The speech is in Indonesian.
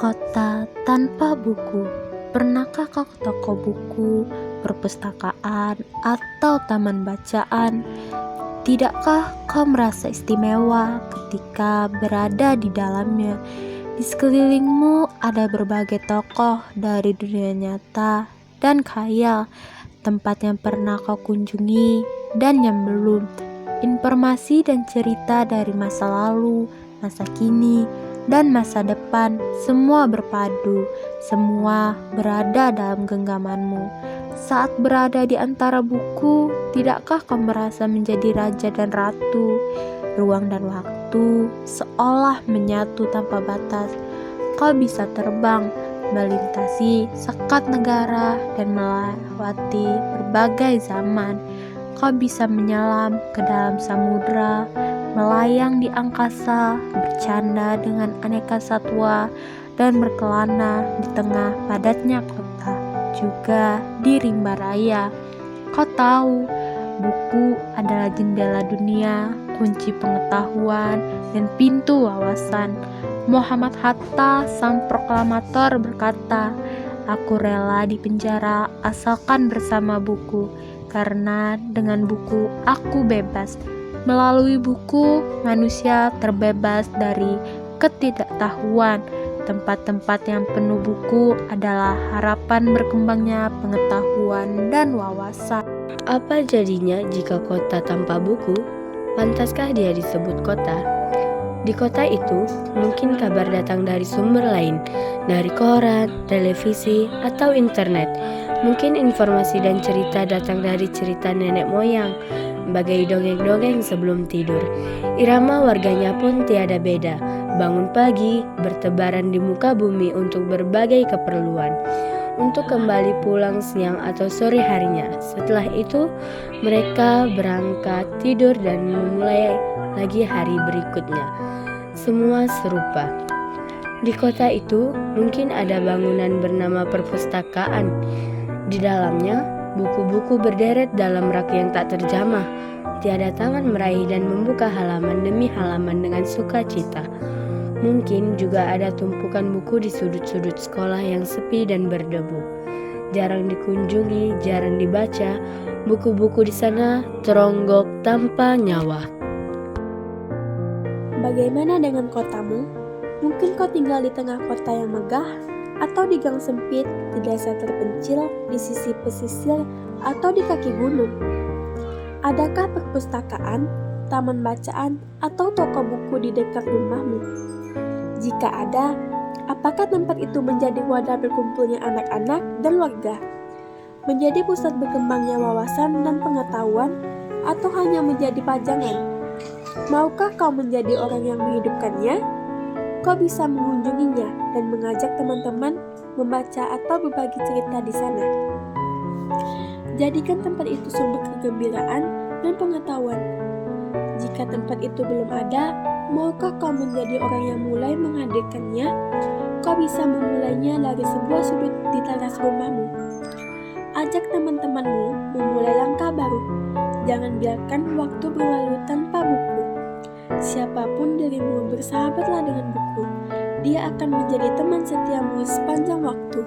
Kota tanpa buku. Pernahkah kau ke toko buku, perpustakaan, atau taman bacaan? Tidakkah kau merasa istimewa ketika berada di dalamnya? Di sekelilingmu ada berbagai tokoh dari dunia nyata dan khayal, tempat yang pernah kau kunjungi dan yang belum. Informasi dan cerita dari masa lalu, masa kini, dan masa depan, semua berpadu, semua berada dalam genggamanmu. Saat berada di antara buku, tidakkah kau merasa menjadi raja dan ratu? Ruang dan waktu seolah menyatu tanpa batas. Kau bisa terbang, melintasi sekat negara, dan melewati berbagai zaman. Kau bisa menyelam ke dalam samudra, melayang di angkasa, bercanda dengan aneka satwa, dan berkelana di tengah padatnya kota, juga di rimba raya. Kau tahu, buku adalah jendela dunia, kunci pengetahuan, dan pintu wawasan. Muhammad Hatta, sang proklamator, berkata, "Aku rela dipenjara asalkan bersama buku, karena dengan buku aku bebas." Melalui buku, manusia terbebas dari ketidaktahuan. Tempat-tempat yang penuh buku adalah harapan berkembangnya pengetahuan dan wawasan. Apa jadinya jika kota tanpa buku? Pantaskah dia disebut kota? Di kota itu, mungkin kabar datang dari sumber lain, dari koran, televisi, atau internet. Mungkin informasi dan cerita datang dari cerita nenek moyang, bagai dongeng-dongeng sebelum tidur. Irama warganya pun tiada beda, bangun pagi, bertebaran di muka bumi untuk berbagai keperluan, untuk kembali pulang siang atau sore harinya. Setelah itu, mereka berangkat tidur dan memulai lagi hari berikutnya. Semua serupa. Di kota itu mungkin ada bangunan bernama perpustakaan. Di dalamnya, buku-buku berderet dalam rak yang tak terjamah. Tiada tangan meraih dan membuka halaman demi halaman dengan sukacita. Mungkin juga ada tumpukan buku di sudut-sudut sekolah yang sepi dan berdebu. Jarang dikunjungi, jarang dibaca. Buku-buku di sana teronggok tanpa nyawa. Bagaimana dengan kotamu? Mungkin kau tinggal di tengah kota yang megah, atau di gang sempit, di desa terpencil, di sisi pesisir, atau di kaki gunung. Adakah perpustakaan, taman bacaan, atau toko buku di dekat rumahmu? Jika ada, apakah tempat itu menjadi wadah berkumpulnya anak-anak dan warga? Menjadi pusat berkembangnya wawasan dan pengetahuan, atau hanya menjadi pajangan? Maukah kau menjadi orang yang menghidupkannya? Kau bisa mengunjunginya dan mengajak teman-teman membaca atau berbagi cerita di sana. Jadikan tempat itu sumber kegembiraan dan pengetahuan. Jika tempat itu belum ada, maukah kau menjadi orang yang mulai menghadirkannya? Kau bisa memulainya dari sebuah sudut di teras rumahmu. Ajak teman-temanmu memulai langkah baru. Jangan biarkan waktu berlalu tanpa buku. Siapapun dirimu, bersahabatlah dengan buku. Dia akan menjadi teman setiamu sepanjang waktu.